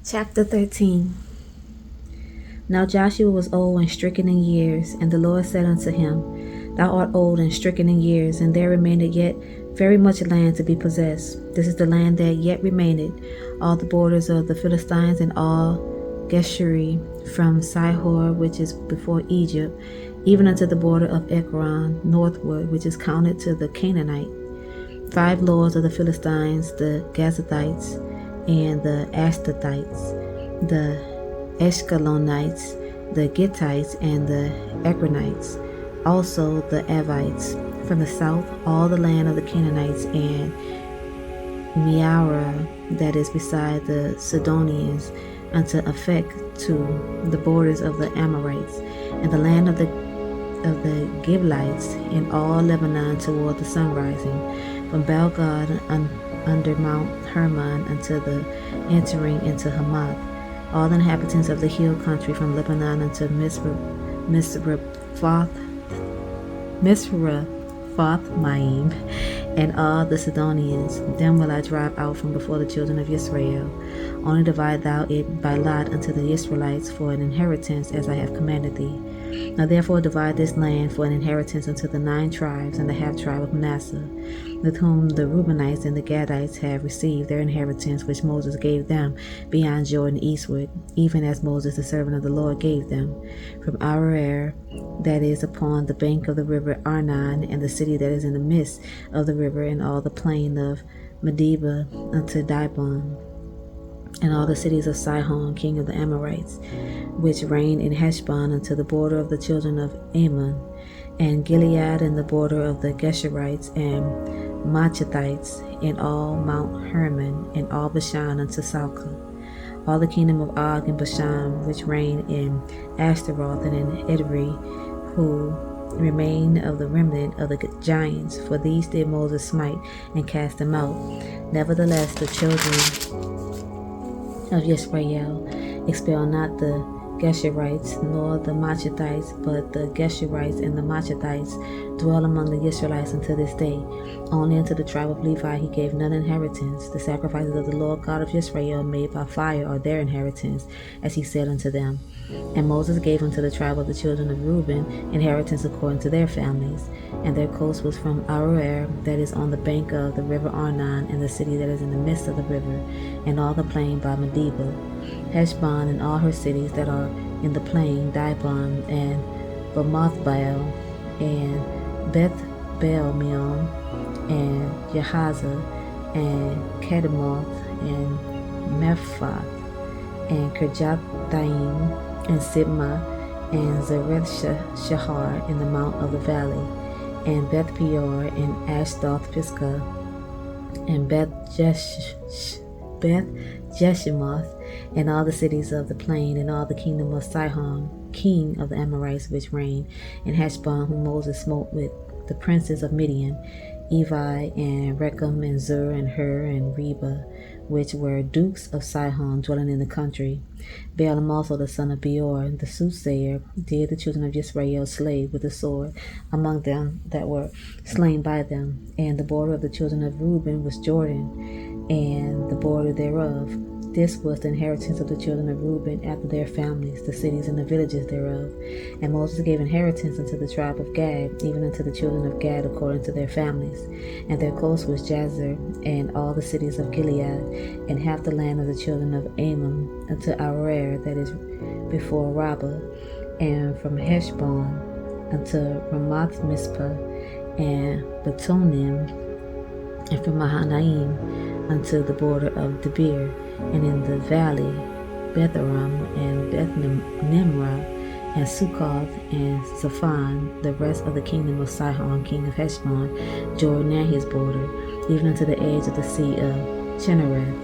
Chapter 13. Now Joshua was old and stricken in years, and the Lord said unto him, Thou art old and stricken in years, and there remaineth yet very much land to be possessed. This is the land that yet remaineth, all the borders of the Philistines, and all Geshuri, from Sihor, which is before Egypt, even unto the border of Ekron, northward, which is counted to the Canaanite. 5 lords of the Philistines, the Gazathites, and the Ashtarites, the Ashkelonites, the Gittites, and the Ekronites, also the Avites. From the south, all the land of the Canaanites, and Meara, that is beside the Sidonians, unto Aphek, to the borders of the Amorites, and the land of the Gibeonites, and all Lebanon toward the sun rising, from Baal-gad under Mount Hermon unto the entering into Hamath, all the inhabitants of the hill country from Lebanon unto Misrephoth-Maim, and all the Sidonians. Them will I drive out from before the children of Israel. Only divide thou it by lot unto the Israelites for an inheritance, as I have commanded thee. Now therefore divide this land for an inheritance unto the 9 tribes and the half tribe of Manasseh, with whom the Reubenites and the Gadites have received their inheritance, which Moses gave them beyond Jordan eastward, even as Moses the servant of the Lord gave them, from Aroer, that is upon the bank of the river Arnon, and the city that is in the midst of the river, and all the plain of Medeba unto Dibon, and all the cities of Sihon, king of the Amorites, which reigned in Heshbon, unto the border of the children of Ammon, and Gilead, and the border of the Geshurites, and Machathites, and all Mount Hermon, and all Bashan unto Salcah, all the kingdom of Og and Bashan, which reigned in Ashtaroth and in Edrei, who remain of the remnant of the giants, for these did Moses smite and cast them out. Nevertheless, the children of Yisrael expel not the Geshurites, nor the Machathites, but the Geshurites and the Machathites dwell among the Israelites unto this day. Only unto the tribe of Levi he gave none inheritance. The sacrifices of the Lord God of Israel made by fire are their inheritance, as he said unto them. And Moses gave unto the tribe of the children of Reuben inheritance according to their families. And their coast was from Aroer, that is on the bank of the river Arnon, and the city that is in the midst of the river, and all the plain by Medeba, Heshbon and all her cities that are in the plain, Dibon, and Bamothbaal, and Beth-Baal-meon, and Jahaza, and Kedemoth, and Mephaath, and Kirjathaim, and Sibmah, and Zareth-Shahar in the mount of the valley, and Beth-peor, and Ashdoth-Pisgah, and Beth-Jeshimoth, and all the cities of the plain, and all the kingdom of Sihon, king of the Amorites, which reigned in Heshbon, whom Moses smote with the princes of Midian, Evi, and Rechem, and Zur, and Hur, and Reba, which were dukes of Sihon, dwelling in the country. Balaam also the son of Beor, the soothsayer, did the children of Israel slay with the sword among them that were slain by them. And the border of the children of Reuben was Jordan, and the border thereof. This was the inheritance of the children of Reuben after their families, the cities and the villages thereof. And Moses gave inheritance unto the tribe of Gad, even unto the children of Gad according to their families. And their coast was Jazer, and all the cities of Gilead, and half the land of the children of Ammon unto Aroer, that is before Rabbah, and from Heshbon unto Ramoth Mizpah, and Betonim, and from Mahanaim unto the border of Debir, and in the valley Betharam, and Beth-Nimrah, and Sukkoth, and Zaphon, the rest of the kingdom of Sihon, king of Heshbon, Jordan and his border, even unto the edge of the sea of Chinnereth,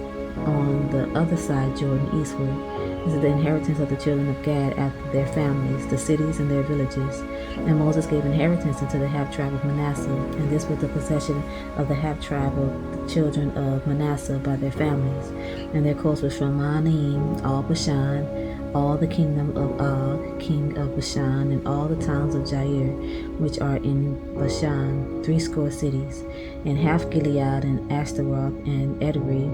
on the other side Jordan eastward. This is the inheritance of the children of Gad after their families, the cities and their villages. And Moses gave inheritance unto the half-tribe of Manasseh, and this was the possession of the half-tribe of the children of Manasseh by their families. And their coast was from Mahanaim, all Bashan, all the kingdom of Og, king of Bashan, and all the towns of Jair, which are in Bashan, 80 cities, and half Gilead, and Ashtaroth, and Edrei,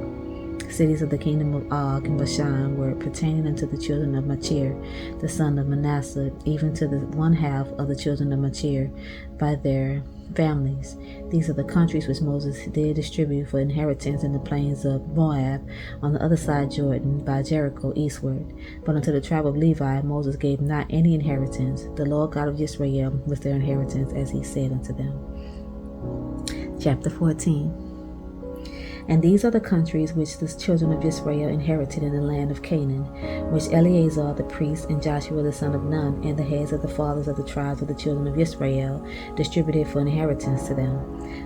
cities of the kingdom of Og and Bashan were pertaining unto the children of Machir, the son of Manasseh, even to the one half of the children of Machir by their families. These are the countries which Moses did distribute for inheritance in the plains of Moab, on the other side Jordan, by Jericho eastward. But unto the tribe of Levi Moses gave not any inheritance. The Lord God of Israel was their inheritance, as he said unto them. Chapter 14. And these are the countries which the children of Israel inherited in the land of Canaan, which Eleazar the priest and Joshua the son of Nun and the heads of the fathers of the tribes of the children of Israel distributed for inheritance to them.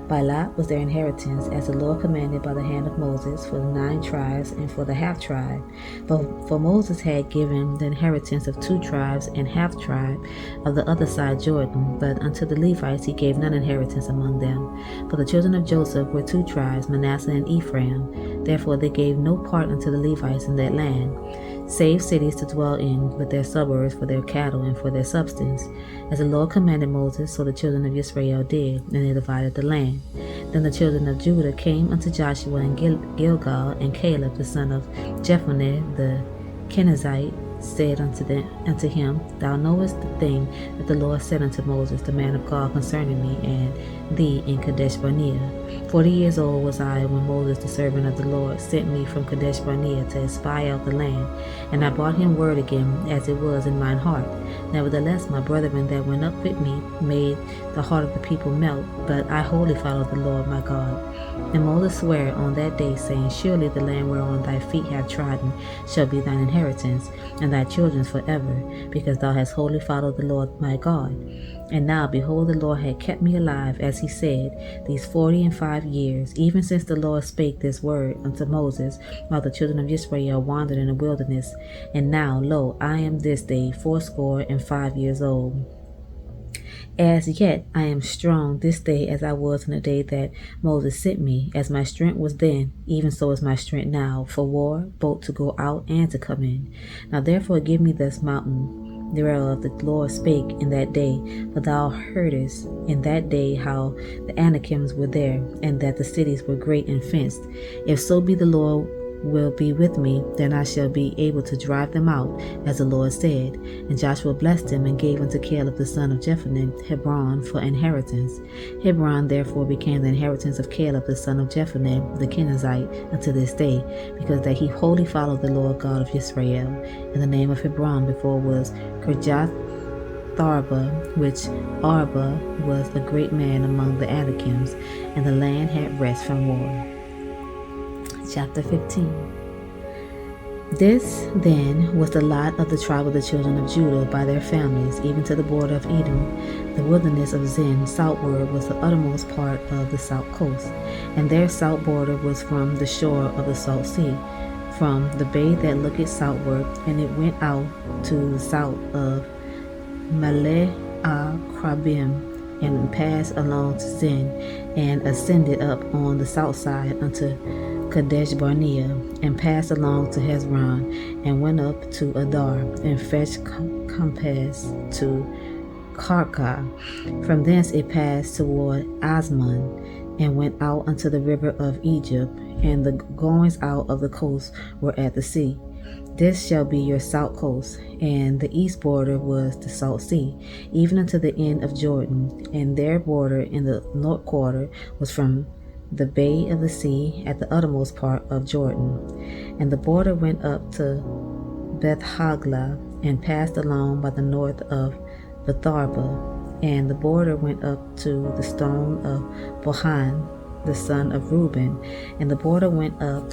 By lot was their inheritance, as the Lord commanded by the hand of Moses, for the 9 tribes and for the half tribe. For Moses had given the inheritance of 2 tribes and half tribe of the other side Jordan, but unto the Levites he gave none inheritance among them. For the children of Joseph were 2 tribes, Manasseh and Ephraim. Therefore they gave no part unto the Levites in that land, save cities to dwell in, with their suburbs for their cattle and for their substance. As the Lord commanded Moses, so the children of Israel did, and they divided the land. Then the children of Judah came unto Joshua in Gilgal, and Caleb the son of Jephunneh the Kenizzite said unto him, Thou knowest the thing that the Lord said unto Moses, the man of God, concerning me and thee in Kadesh Barnea. 40 years old was I when Moses, the servant of the Lord, sent me from Kadesh Barnea to espy out the land, and I brought him word again, as it was in mine heart. Nevertheless, my brethren that went up with me made the heart of the people melt, but I wholly followed the Lord my God. And Moses sware on that day, saying, Surely the land whereon thy feet have trodden shall be thine inheritance, and thy children's forever, because thou hast wholly followed the Lord my God. And now, behold, the Lord had kept me alive, as he said, these 45 years, even since the Lord spake this word unto Moses, while the children of Israel wandered in the wilderness. And now, lo, I am this day 85 years old. As yet I am strong this day as I was in the day that Moses sent me. As my strength was then, even so is my strength now, for war, both to go out and to come in. Now therefore give me this mountain thereof the Lord spake in that day, for thou heardest in that day how the Anakims were there, and that the cities were great and fenced. If so be the Lord will be with me, then I shall be able to drive them out, as the Lord said. And Joshua blessed him, and gave unto Caleb the son of Jephunneh Hebron for inheritance. Hebron therefore became the inheritance of Caleb the son of Jephunneh the Kenizzite unto this day, because that he wholly followed the Lord God of Israel. And the name of Hebron before was Kirjath Arba, which Arba was a great man among the Anakims, and the land had rest from war. Chapter 15. This, then, was the lot of the tribe of the children of Judah by their families, even to the border of Edom. The wilderness of Zin southward was the uttermost part of the south coast, and their south border was from the shore of the salt sea, from the bay that looketh southward, and it went out to the south of Maleh-a-Krabim, and passed along to Zin, and ascended up on the south side unto Kadesh Barnea, and passed along to Hezron, and went up to Adar, and fetched compass to Karka. From thence it passed toward Asmon, and went out unto the river of Egypt, and the goings out of the coast were at the sea. This shall be your south coast, and the east border was the salt sea, even unto the end of Jordan, and their border in the north quarter was from the bay of the sea at the uttermost part of Jordan. And the border went up to Beth-hagla, and passed along by the north of Betharba, and the border went up to the stone of Bohan, the son of Reuben, and the border went up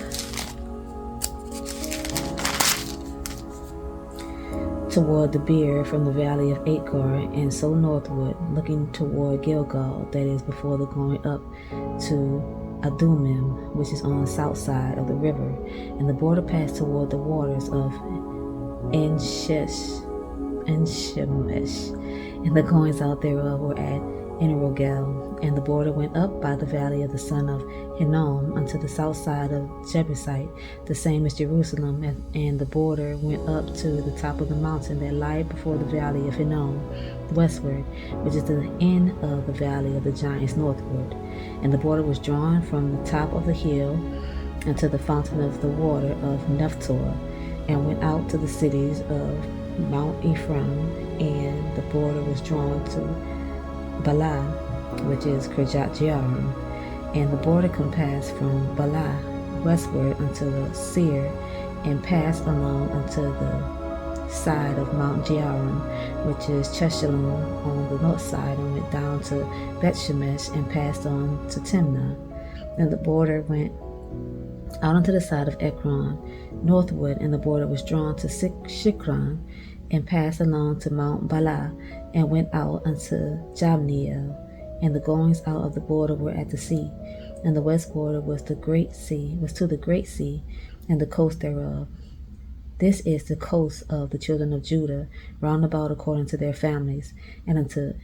toward the Beer from the valley of Achor, and so northward, looking toward Gilgal, that is before the going up to Adumim, which is on the south side of the river. And the border passed toward the waters of Enshemesh, and the goings out thereof were at Enrogel. And the border went up by the valley of the son of Hinnom unto the south side of Jebusite, the same as Jerusalem, and the border went up to the top of the mountain that lieth before the valley of Hinnom, westward, which is the end of the valley of the giants northward. And the border was drawn from the top of the hill and to the fountain of the water of Nephtor, and went out to the cities of Mount Ephraim, and the border was drawn to Bala, which is Kirjat Jearim, and the border compassed from Bala westward unto the Seir, and passed along unto the side of Mount Jearim, which is Cheshalon on the north side, and went down to Bethshemesh, and passed on to Timnah. And the border went out onto the side of Ekron northward, and the border was drawn to Shikron, and passed along to Mount Bala, and went out unto Jabneel. And the goings out of the border were at the sea, and the west border was to the great sea, and the coast thereof. This is the coast of the children of Judah, round about according to their families. And unto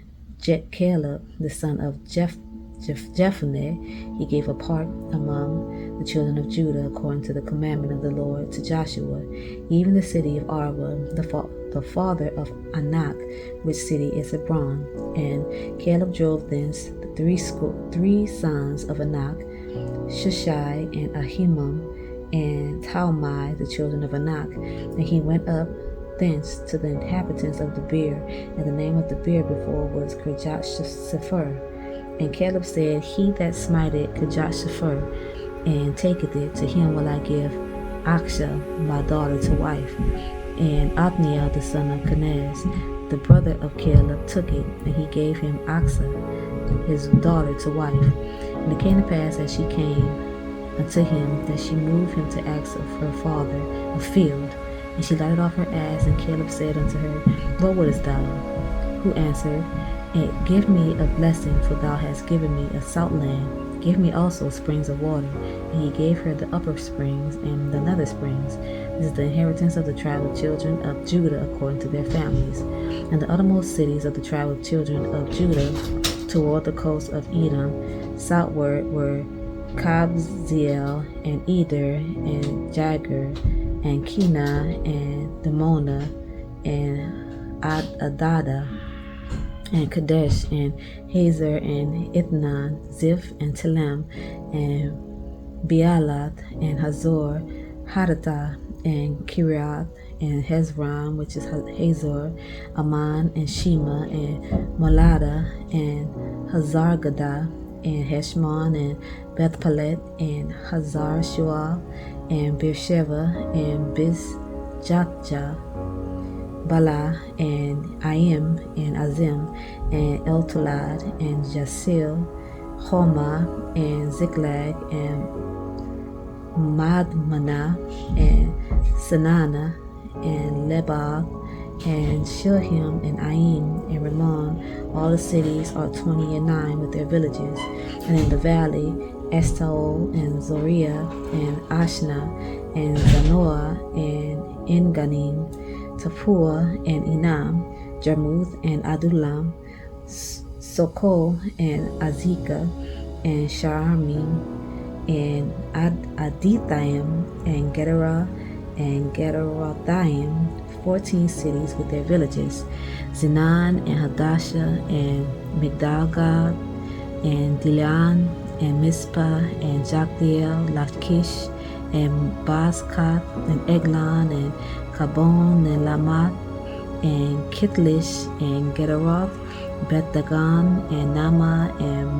Caleb, the son of Jephunneh, he gave a part among the children of Judah, according to the commandment of the Lord to Joshua, even the city of Arba, the father of Anak, which city is Hebron. And Caleb drove thence the three sons of Anak, Shushai and Ahimam, and Talmai, the children of Anak. And he went up thence to the inhabitants of the Beer, and the name of the Beer before was Kirjat Sepher. And Caleb said, He that smiteth Kirjat Sepher, and taketh it, to him will I give Aksha, my daughter, to wife. And Othniel, the son of Kenaz, the brother of Caleb, took it, and he gave him Aksa, his daughter, to wife. And it came to pass, as she came unto him, that she moved him to ask of her father a field. And she lighted off her ass, and Caleb said unto her, What wouldest thou? Who answered, Give me a blessing, for thou hast given me a salt land. Give me also springs of water. And he gave her the upper springs and the nether springs. This is the inheritance of the tribe of children of Judah according to their families. And the uttermost cities of the tribe of children of Judah toward the coast of Edom southward were Kabzeel, and Eder, and Jagur, and Kena, and Dimona, and Adada, and Kadesh, and Hazer, and Ithnan, Ziph, and Telem, and Bealat, and Hazor, Hadatha, and Kiriath, and Hezron, which is Hazor, Aman, and Shema, and Molada, and Hazargada, and Heshmon, and Bethpelet, and Hazar Shual, and Beersheba, and Bizjatja, Bala, and Aim, and Azim, and Eltolad, and Jasil, Homa, and Ziklag, and Madmana, and Sanana, and Lebah, and Shilhim, and Aim, and Ramon. All the cities are 29 with their villages. And in the valley, Estaol, and Zoriah, and Ashna, and Zanoah, and Enganim, Tapua, and Enam, Jarmuth, and Adullam, Soko, and Azekah, and Sharmim, and Adithaim, and Gedera, and Gederothaim, 14 cities with their villages. Zinan, and Hadasha, and Migdalgad, and Dilan, and Mizpah, and Joktheel, Lachish, and Bazkat, and Eglon, and Kabon, and Lamat, and Kitlish, and Gederoth, Beth Dagon, and Nama, and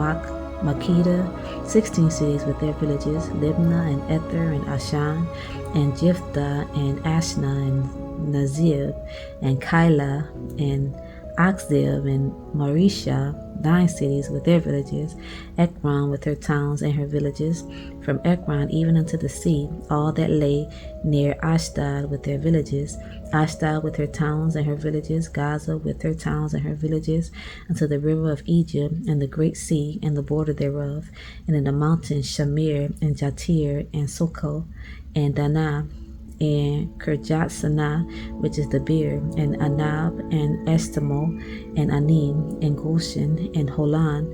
Makeda, 16 cities with their villages. Libnah, and Ether, and Ashan, and Jephthah, and Ashna, and Nazib, and Keilah, and Akzib, and Marisha, 9 cities with their villages. Ekron with her towns and her villages, from Ekron even unto the sea, all that lay near Ashdod with their villages. Ashdod with her towns and her villages, Gaza with her towns and her villages, unto the river of Egypt, and the great sea, and the border thereof, and in the mountains Shamir, and Jatir, and Soko, and Danah, and Kirjat Sanah, which is the Beer, and Anab, and Estemo, and Anim, and Goshen, and Holan,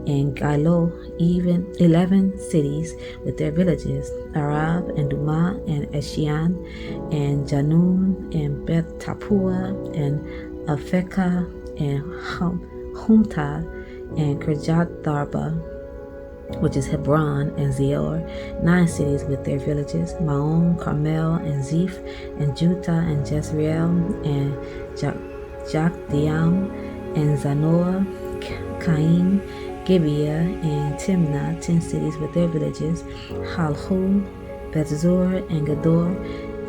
and Gilo, even 11 cities with their villages. Arab, and Duma, and Eshian, and Janum, and Beth Tapua, and Afekah, and Humta, and Kirjat Darba, which is Hebron and Zior, 9 cities with their villages, Maon, Carmel, and Ziph, and Juttah, and Jezreel, and Jokdeam, and Zanoah, Cain, Gibeah, and Timnah, 10 cities with their villages, Halhu, Bethzur, and Gedor,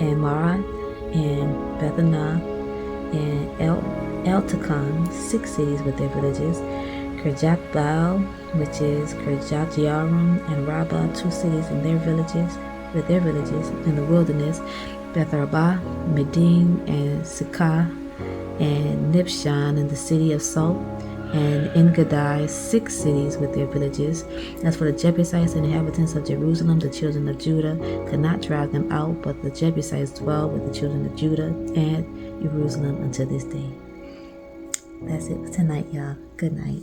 and Marat, and Bethanah, and Eltekon, 6 cities with their villages, Kirjath Baal, which is Kirjath Jearim, and Rabbah, 2 cities and their villages, in the wilderness, Beth Arabah, Medim, and Sikah, and Nibshan in the city of Salt, and Engadai, 6 cities with their villages. As for the Jebusites, the inhabitants of Jerusalem, the children of Judah could not drive them out, but the Jebusites dwell with the children of Judah and Jerusalem until this day. That's it for tonight, y'all. Good night.